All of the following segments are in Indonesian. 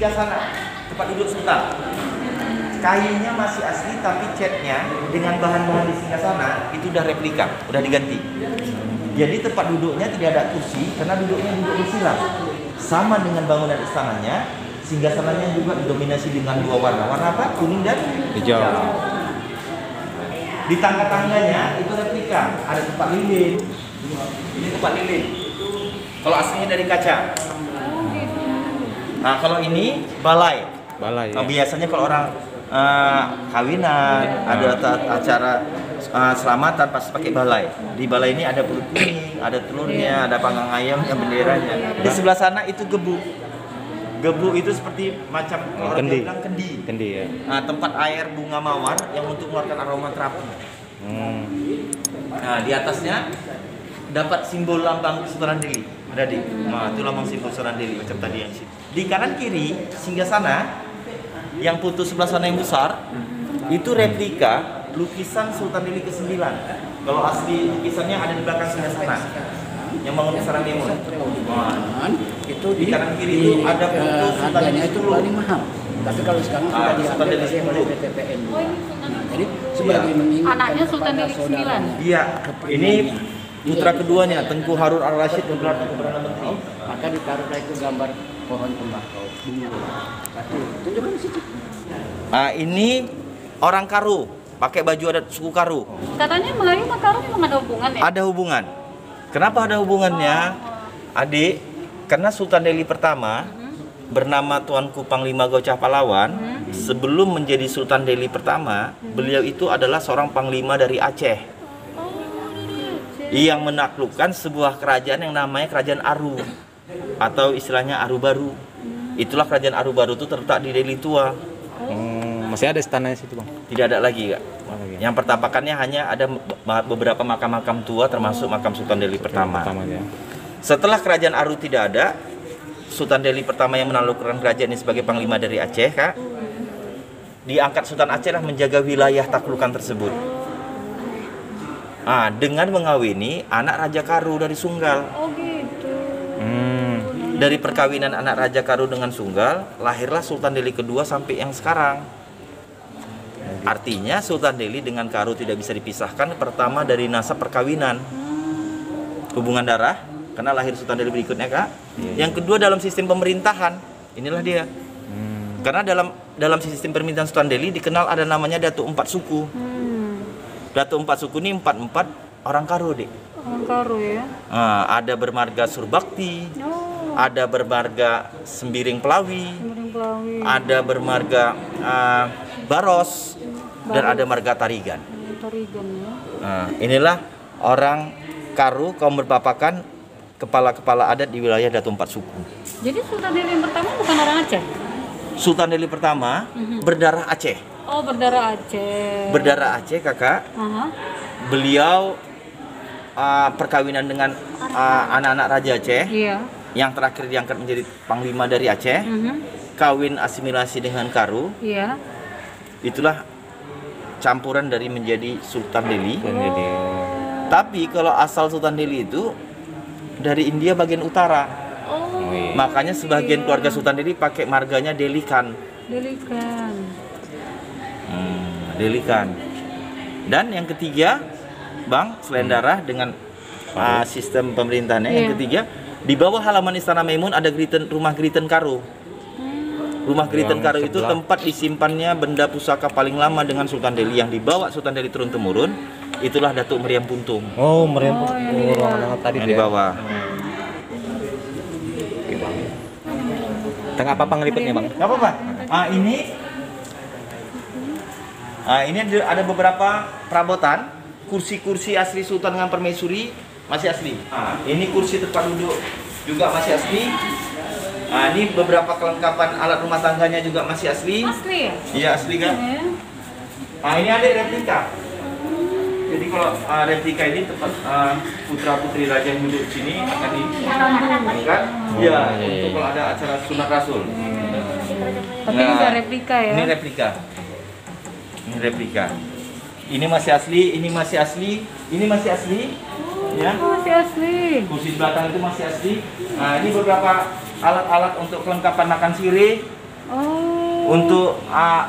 singgasana, tempat duduk sultan. Kainnya masih asli, tapi catnya dengan bahan-bahan di singgasana itu udah replika, udah diganti. Jadi tempat duduknya tidak ada kursi karena duduknya duduk bersilang. Sama dengan bangunan istananya, singgasananya juga didominasi dengan dua warna. Warna apa? Kuning dan hijau. Di tangga-tangganya itu replika, ada tempat lilin. Ini tempat lilin. Kalau aslinya dari kaca. Nah, kalau ini balai. Balai. Nah, biasanya kalau orang kawinan, ada acara selamatan pasti pakai balai. Di balai ini ada perut kuning, ada telurnya, ada panggang ayamnya, benderanya. Di sebelah sana itu gebu. Gebu itu seperti macam orang bilang kendi. Kendi ya. Nah, tempat air bunga mawar yang untuk mengeluarkan aroma terapi. Nah, di atasnya dapat simbol lambang Sultan Delhi. Ada di. Nah, itu lambang simbol Sultan Delhi macam tadi yang sini. Di kanan kiri singgasana yang putus sebelah sana yang besar itu replika lukisan Sultan Delhi ke-9. Kalau asli lukisannya ada di belakang singgasana yang bangun Istana Maimun. Itu di kanan kiri itu ada foto Sultan Delhi itu paling mahal. Tapi kalau sekarang sudah diambil oleh BPPN. Jadi sebagai mengingat anaknya Sultan Delhi ke-9. Iya, ini putra keduanya Tengku Harun Ar-Rasyid dan Perdana Menteri. Maka ditaruhlah itu gambar pohon tembakau. Tunjukkan di situ. Nah, ini orang Karo, pakai baju adat suku Karo. Katanya Melayu sama Karo memang ada hubungan ya? Ada hubungan. Kenapa ada hubungannya, adik? Karena Sultan Delhi pertama bernama Tuanku Panglima Gocah Pahlawan. Sebelum menjadi Sultan Delhi pertama, beliau itu adalah seorang panglima dari Aceh yang menaklukkan sebuah kerajaan yang namanya Kerajaan Aru atau istilahnya Aru Baru. Itulah Kerajaan Aru Baru itu terletak di Delhi Tua. Masih ada istananya situ, Bang? Tidak ada lagi, Kak. Yang pertapakannya hanya ada beberapa makam-makam tua termasuk makam Sultan Delhi pertama. Setelah Kerajaan Aru tidak ada, Sultan Delhi pertama yang menaklukkan kerajaan ini sebagai panglima dari Aceh, Kak. Diangkat Sultan Aceh lah menjaga wilayah taklukan tersebut. Dengan mengawini anak Raja Karu dari Sunggal. Oh gitu. Dari perkawinan anak Raja Karu dengan Sunggal, lahirlah Sultan Delhi kedua sampai yang sekarang. Artinya Sultan Delhi dengan Karu tidak bisa dipisahkan. Pertama dari nasab perkawinan, hubungan darah, karena lahir Sultan Delhi berikutnya, Kak. Yang kedua dalam sistem pemerintahan, inilah dia. Karena dalam sistem pemerintahan Sultan Delhi dikenal ada namanya Datuk Empat Suku. Datuk Empat Suku ini empat orang Karo, Dek. Orang Karo ya. Ada bermarga Surbakti, ada bermarga Sembiring Pelawi, ada bermarga Baros, dan ada marga Tarigan. Tarigan ya. Inilah orang Karo kaum berpapakan kepala-kepala adat di wilayah Datuk Empat Suku. Jadi Sultan Delhi yang pertama bukan orang Aceh? Sultan Delhi pertama berdarah Aceh. Oh, berdarah Aceh. Berdarah Aceh, Kakak. Beliau perkawinan dengan anak-anak Raja Aceh. Iya. Yang terakhir diangkat menjadi panglima dari Aceh. Kawin asimilasi dengan Karo. Iya. Itulah campuran dari menjadi Sultan Delhi. Tapi kalau asal Sultan Delhi itu dari India bagian utara. Makanya sebagian keluarga Sultan Delhi pakai marganya Delhi Khan. Delhi Khan. Dan yang ketiga, Bang, selain darah dengan sistem pemerintahannya, yang ketiga di bawah halaman Istana Maimun ada rumah Griten Karo. Rumah Griten Karo itu tempat disimpannya benda pusaka paling lama dengan Sultan Delhi yang dibawa Sultan Delhi turun temurun. Itulah Datuk Meriam Puntung. Oh, Meriam Puntung. Tadi yang di bawah. Tengah apa pengelipatnya, Bang? Nggak apa-apa. Ini ada beberapa perabotan. Kursi-kursi asli Sultan dengan Permaisuri masih asli. Ini kursi tempat duduk juga masih asli. Ini beberapa kelengkapan alat rumah tangganya juga masih asli. Asli ya? Iya, asli, kan? Ini ada replika. Jadi kalau replika ini tempat putra-putri raja yang duduk di sini akan diangkat. Iya, untuk kalau ada acara sunat rasul. Tapi ini udah replika ya? Ini replika. Ini replika. Ini masih asli, ini masih asli, ini masih asli. Ya. Masih asli. Kursi di belakang itu masih asli. Ini beberapa alat-alat untuk kelengkapan makan sirih. Oh. Untuk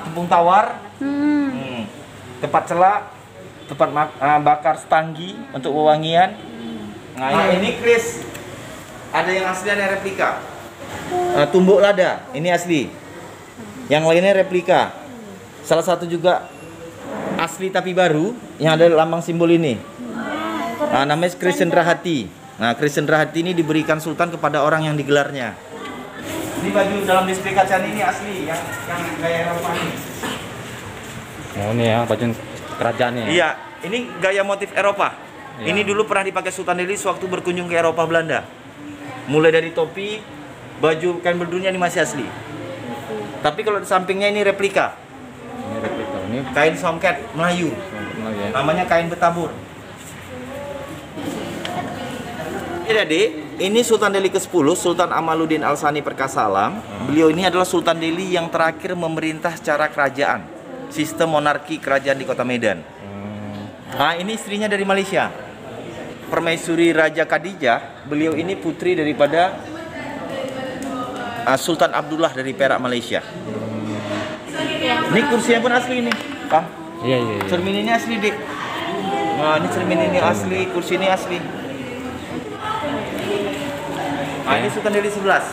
tepung tawar, tempat celak, tempat bakar stanggi untuk wewangian. Nah, ini Chris. Ada yang asli, ada yang replika. Tumbuk lada, ini asli. Yang lainnya replika. Salah satu juga asli tapi baru yang ada lambang simbol ini. Namanya Kris Cendrahati. Nah, Kris Cendrahati ini diberikan Sultan kepada orang yang digelarnya. Ini baju dalam display kaca ini asli, yang gaya Eropa ini. Oh, ini ya baju kerajaannya. Iya, ini gaya motif Eropa. Iya. Ini dulu pernah dipakai Sultan Delhi sewaktu berkunjung ke Eropa Belanda. Mulai dari topi, baju kain beldurnya ini masih asli. Tapi kalau di sampingnya ini replika. Ini replika. Ini Kain songket Melayu. lagi ya. Namanya kain betabur. Jadi, ini Sultan Delhi ke-10, Sultan Amaluddin Al-Sani Perkasa Alam. Beliau ini adalah Sultan Delhi yang terakhir memerintah secara kerajaan. Sistem monarki kerajaan di Kota Medan. Nah, ini istrinya dari Malaysia. Permaisuri Raja Khadijah, beliau ini putri daripada Sultan Abdullah dari Perak, Malaysia. Ini kursinya pun asli ini, Pak. Iya. Cermin ini asli, Dik. Nah, ini cermin ini asli, kursi ini asli. Nah, ini Sultan Delhi 11.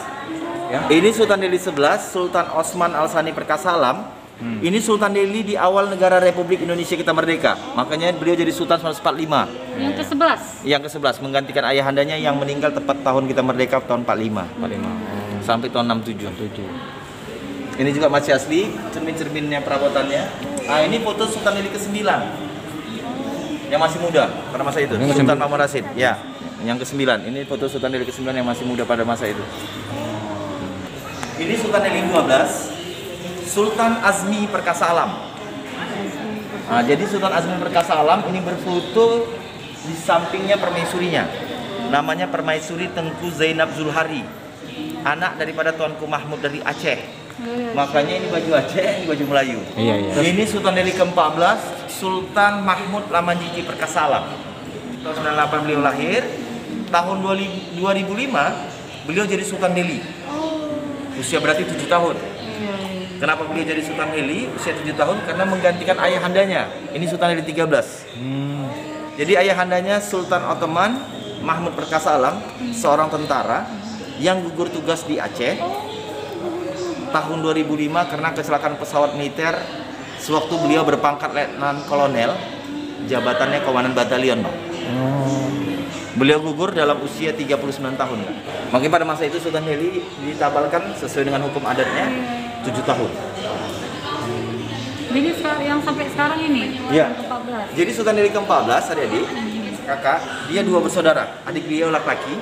Ya. Ini Sultan Delhi 11, Sultan Osman Al-Sani Perkasa Alam. Ini Sultan Delhi di awal negara Republik Indonesia kita merdeka. Makanya beliau jadi Sultan 1945. Yang ke-11. Yang ke-11 menggantikan ayahandanya yang meninggal tepat tahun kita merdeka tahun 45. 45. Sampai tahun 67. 7. Ini juga masih asli, cermin-cerminnya perabotannya. Nah, ini foto Sultan Delhi ke-9. Yang masih muda pada masa itu. Ini masih Sultan muda. Mahmud Rashid. Ya, yang ke-9. Ini foto Sultan Delhi ke-9 yang masih muda pada masa itu. Ini Sultan Delhi 12. Sultan Azmi Perkasa Alam. Nah, jadi Sultan Azmi Perkasa Alam ini berfoto di sampingnya permaisurinya. Namanya Permaisuri Tengku Zainab Zulhari, anak daripada Tuanku Mahmud dari Aceh. Makanya ini baju Aceh, ini baju Melayu. Iya. Ini Sultan Delhi ke-14, Sultan Mahmud Lamanjiji Perkasa Alam. Tahun 98 beliau lahir. Tahun 2005 beliau jadi Sultan Delhi. Usia berarti 7 tahun. Kenapa beliau jadi Sultan Delhi usia 7 tahun? Karena menggantikan ayahandanya. Ini Sultan Delhi 13. Jadi ayahandanya Sultan Ottoman Mahmud Perkasa Alam, seorang tentara yang gugur tugas di Aceh tahun 2005 karena kecelakaan pesawat militer sewaktu beliau berpangkat letnan kolonel, jabatannya komandan batalion, Bang. Beliau gugur dalam usia 39 tahun. Makanya pada masa itu Sultan Delhi ditabalkan sesuai dengan hukum adatnya 7 tahun. Jadi yang sampai sekarang ini, Iya. yang ke-14. Jadi Sultan Delhi ke-14, adik-adik, kakak, dia 2 bersaudara. Adik beliau laki-laki,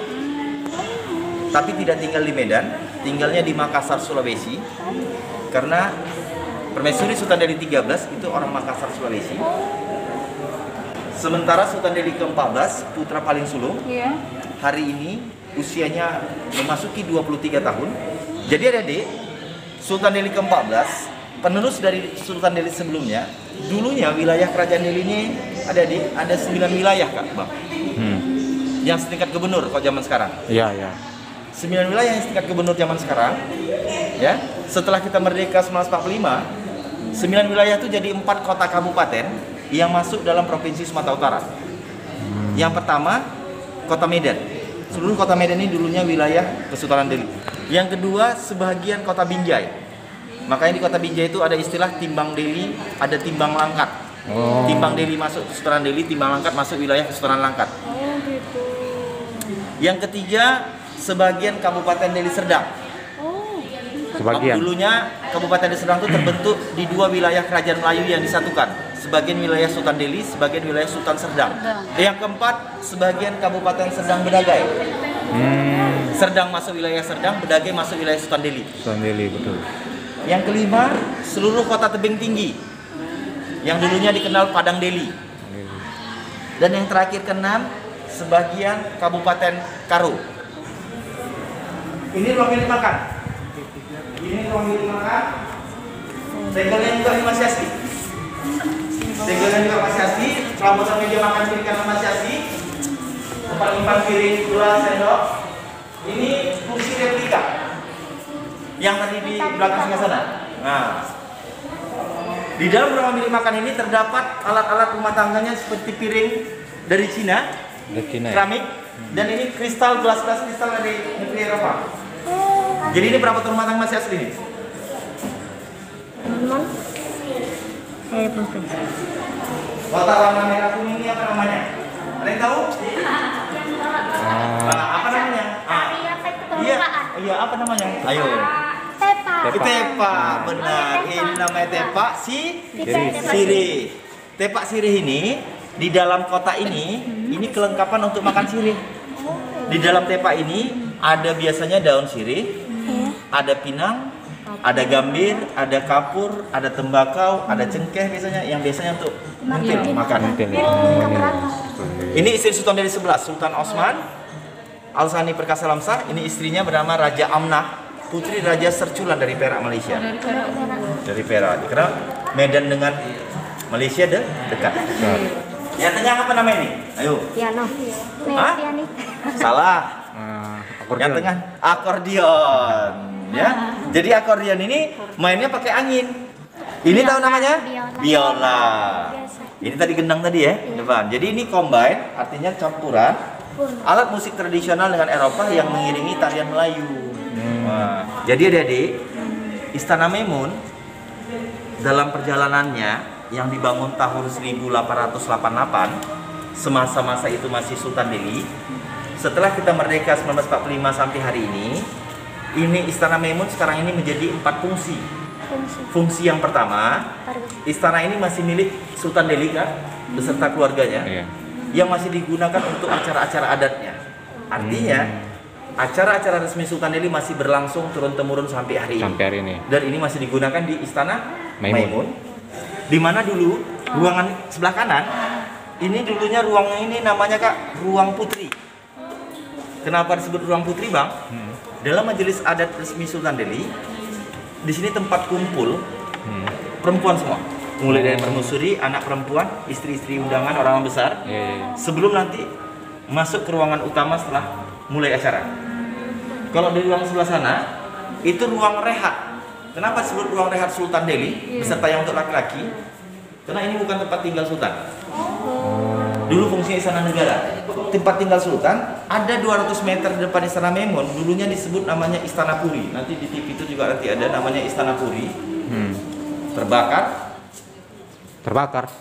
tapi tidak tinggal di Medan, tinggalnya di Makassar, Sulawesi. Karena Permaisuri Sultan Delhi 13 itu orang Makassar, Sulawesi. Sementara Sultan Delhi ke-14, putra paling sulung, Iya. hari ini usianya memasuki 23 tahun. Jadi adik-adik, Sultan Delhi ke-14, penerus dari Sultan Delhi sebelumnya, dulunya wilayah kerajaan Delhi ini ada 9 wilayah, Kak, Bang. Yang setingkat gubernur kalau zaman sekarang. Iya. 9 wilayah yang setingkat gubernur zaman sekarang. Ya, setelah kita merdeka 1945, 9 wilayah itu jadi 4 kota kabupaten yang masuk dalam Provinsi Sumatera Utara. Yang pertama, Kota Medan. Seluruh Kota Medan ini dulunya wilayah Kesultanan Delhi. Yang kedua, sebagian Kota Binjai. Makanya di Kota Binjai itu ada istilah timbang Delhi, ada timbang Langkat. Timbang Delhi masuk Kesultanan Delhi, timbang Langkat masuk wilayah Kesultanan Langkat. Oh gitu. Yang ketiga, sebagian Kabupaten Delhi Serdang. Oh. Sebagian. Dulunya Kabupaten Delhi Serdang itu terbentuk di 2 wilayah kerajaan Melayu yang disatukan. Sebagian wilayah Sultan Delhi, sebagian wilayah Sultan Serdang. Yang keempat, sebagian Kabupaten Serdang Bedagai. Serdang masuk wilayah Serdang, Bedagai masuk wilayah Sultan Delhi. Sultan Delhi, betul. Yang kelima, seluruh kota tebing tinggi yang dulunya dikenal Padang Delhi. Dan yang terakhir keenam, sebagian Kabupaten Karo. Ini ruang bilik makan. Ini ruang bilik makan. Segelnya juga ini masih asli. Segelnya juga masih asli. Perabotan meja makan piring masih asli. Tempat nyimpan piring, gelas, sendok. Ini kursi replika. Yang tadi di belakang singgah sana. Nah, di dalam ruangan bilik makan ini terdapat alat-alat rumah tangganya seperti piring dari Cina, Dari Cina ya? keramik, dan ini kristal, gelas-gelas kristal dari negeri Eropa. Jadi ini perabot rumah tangga masih asli nih. Kotak warna merah kuning ini apa namanya? Ada yang tahu? Apa namanya? Iya, iya apa namanya? Ayo. Tepa, benar. Ini namanya tepa sirih. Tepa sirih ini di dalam kotak ini kelengkapan untuk makan sirih. Di dalam tepa ini ada biasanya daun sirih, ada pinang, ada gambir, ada kapur, ada tembakau, ada cengkeh biasanya untuk makan. Ini istri Sultan dari 11, Sultan Osman Al-Sani Perkasa Lamsar. Ini istrinya bernama Raja Amnah, putri Raja Serculan dari Perak, Malaysia. Dari Perak. Karena Medan dengan Malaysia dekat. Yang tengah apa namanya ini? Ayo. Piano. Hah? Salah. Akordeon. Yang tengah akordeon. Ya. Jadi akordeon ini mainnya pakai angin. Ini tahu namanya? Biola. Ini tadi gendang tadi ya, depan. Jadi ini combine, artinya campuran alat musik tradisional dengan Eropa yang mengiringi tarian Melayu. Nah, jadi adik-adik, Istana Maimun dalam perjalanannya yang dibangun tahun 1888, semasa-masa itu masih Sultan Delhi. Setelah kita merdeka 1945 sampai hari ini Istana Maimun sekarang ini menjadi 4 fungsi. Fungsi yang pertama, istana ini masih milik Sultan Delhi kan, beserta keluarganya, yang masih digunakan untuk acara-acara adatnya. Artinya, acara-acara resmi Sultan Delhi masih berlangsung turun-temurun sampai hari ini. Dan ini masih digunakan di Istana Maimun. Di mana dulu ruangan sebelah kanan, ini dulunya ruangnya ini namanya Kak, Ruang Putri. Kenapa disebut Ruang Putri, Bang? Dalam majelis adat resmi Sultan Delhi, di sini tempat kumpul perempuan semua, mulai dari permaisuri, anak perempuan, istri-istri undangan, orang besar, sebelum nanti masuk ke ruangan utama setelah mulai acara. Kalau di ruang sebelah sana itu ruang rehat. Kenapa disebut ruang rehat Sultan Delhi beserta yang untuk laki-laki? Karena ini bukan tempat tinggal Sultan. Dulu fungsinya istana negara. Tempat tinggal Sultan ada 200 meter di depan Istana Maimun. Dulunya disebut namanya Istana Puri. Nanti di TV itu juga nanti ada namanya Istana Puri. Terbakar.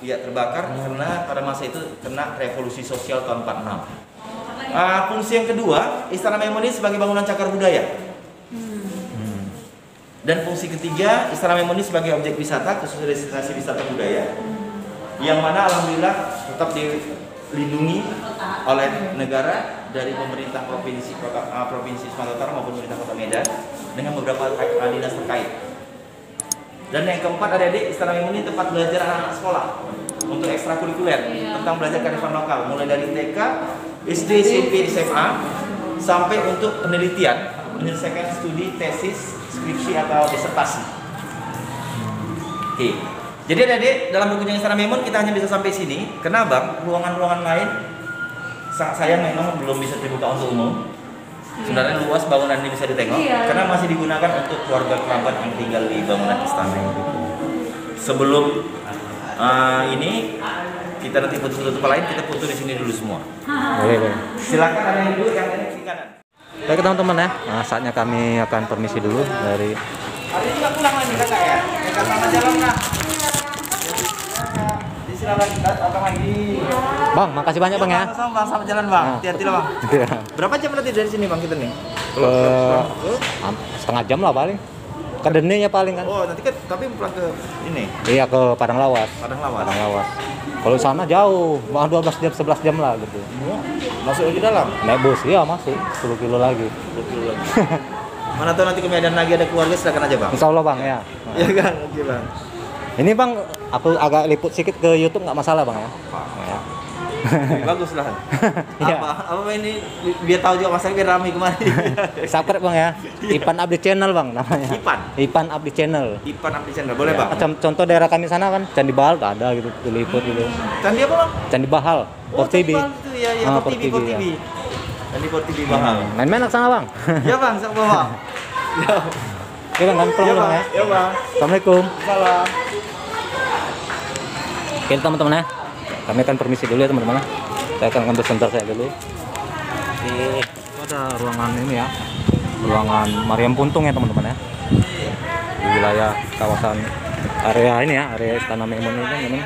Iya, terbakar karena pada masa itu kena revolusi sosial tahun 46. Fungsi yang kedua, Istana Maimun ini sebagai bangunan cagar budaya. Dan fungsi ketiga, Istana Maimun ini sebagai objek wisata, khususnya destinasi wisata budaya, yang mana alhamdulillah tetap dilindungi oleh negara dari pemerintah provinsi Sumatera Utara maupun pemerintah Kota Medan dengan beberapa dinas terkait. Dan yang keempat, adik-adik, Istana Maimun ini tempat belajar anak-anak sekolah untuk ekstrakurikuler tentang belajar kearifan lokal, mulai dari TK, SD, SMP, SMA sampai untuk penelitian, menyelesaikan studi, tesis, skripsi atau disertasi. Oke. Jadi adik-adik, dalam berkunjung Istana Maimun kita hanya bisa sampai sini. Karena Bang, ruangan-ruangan lain sangat sayang memang belum bisa dibuka untuk umum. Sebenarnya luas bangunan ini bisa ditengok karena masih digunakan untuk keluarga kerabat yang tinggal di bangunan istana. Sebelum ini kita nanti foto-foto lain, kita foto di sini dulu semua. Boleh. Silakan ada yang dulu, yang ini kiri kanan. Baik teman-teman ya, saatnya kami akan permisi dulu dari. Hari juga pulang lagi kakak ya? Kakak sama jalan kak. Silakan kita datang lagi. Bang, makasih banyak Bang ya. Sama jalan Bang. Hati-hati lah Bang. Berapa jam berarti dari sini Bang kita nih? Setengah jam lah paling. Ke Dene ya paling kan. Oh, nanti kan tapi pulang ke ini. Iya, ke Padang Lawas. Padang Lawas. Kalau sana jauh, 12 jam 11 jam lah gitu. Masuk lagi dalam. Naik bus, iya masuk 10 kilo lagi. 10 kilo lagi. Mana tahu nanti ke Medan lagi ada keluarga, silakan aja Bang. Insya Allah Bang ya. Iya kan, oke Bang. Ini Bang, aku agak liput sedikit ke YouTube nggak masalah Bang ya. Ya. Bagus lah. Iya. Apa ini biar tahu juga masalah biar ramai kemarin. Subscribe Bang ya. Ipan Abdi Channel Bang namanya. Ipan Abdi Channel. Ipan Abdi Channel. Boleh Ya, Bang. contoh daerah kami sana kan Candi Bahal ada gitu, diliput gitu. Candi apa Bang? Candi Bahal, Port TV. Iya, Port TV. Candi Port TV Bahal. Main-main ke sana Bang. Iya Bang, sama Bang. Oke bang, kami pulang dulu bang ya. Ya bang. Assalamualaikum. Salam. Oke teman-teman ya, kami akan permisi dulu ya teman-teman. Saya akan ngambil sebentar saya dulu. Oke, itu ada ruangan ini ya, ruangan Mariam Puntung ya teman-teman ya, di wilayah kawasan area ini ya, area Istana Maimun ini teman-teman.